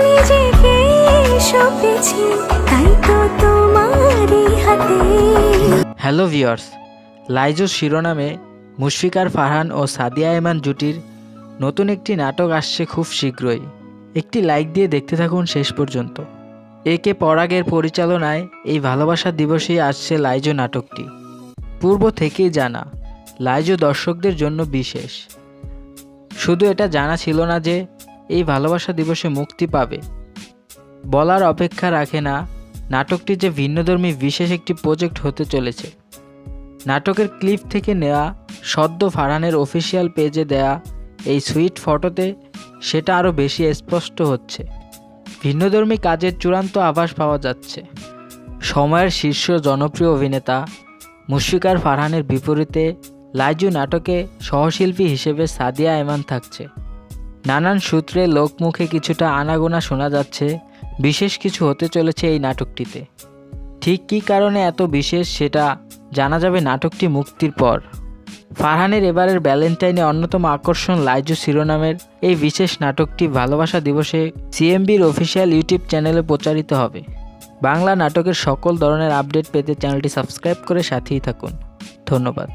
নিজেকে সঁপেছি তাই তো তোমারই হাতে। হ্যালো ভিউয়ার্স, লাইজু শিরোনামে মুশফিকা ফারহান ও সাদিয়া আয়মান জুটির নতুন একটি নাটক আসছে খুব শীঘ্রই। একটি লাইক দিয়ে দেখতে থাকুন শেষ পর্যন্ত। একে পরাগের পরিচালনায় এই ভালোবাসা দিবসেই আসছে লাইজু নাটকটি। পূর্ব থেকেই জানা, লাইজু দর্শকদের জন্য বিশেষ। শুধু এটা জানা ছিল না যে এই ভালোবাসা দিবসে মুক্তি পাবে, বলার অপেক্ষা রাখে না নাটকটি যে ভিন্নধর্মী বিশেষ একটি প্রজেক্ট হতে চলেছে। নাটকের ক্লিপ থেকে নেওয়া সদ্য ফারহানের অফিসিয়াল পেজে দেয়া এই সুইট ফটোতে সেটা আরও বেশি স্পষ্ট হচ্ছে। ভিন্নধর্মী কাজের চূড়ান্ত আভাস পাওয়া যাচ্ছে। সময়ের শীর্ষ জনপ্রিয় অভিনেতা মুশফিকা ফারহানের বিপরীতে লাইজু নাটকে সহশিল্পী হিসেবে সাদিয়া আয়মান থাকছে। নানান সূত্রে লোকমুখে কিছুটা আনাগোনা শোনা যাচ্ছে বিশেষ কিছু হতে চলেছে এই নাটকটিতে। ঠিক কী কারণে এত বিশেষ সেটা জানা যাবে নাটকটি মুক্তির পর। ফারহানের এবারের ভ্যালেন্টাইনে অন্যতম আকর্ষণ লাইজু শিরোনামের এই বিশেষ নাটকটি ভালোবাসা দিবসে সিএমবির অফিসিয়াল ইউটিউব চ্যানেলে প্রচারিত হবে। বাংলা নাটকের সকল ধরনের আপডেট পেতে চ্যানেলটি সাবস্ক্রাইব করে সাথেই থাকুন। ধন্যবাদ।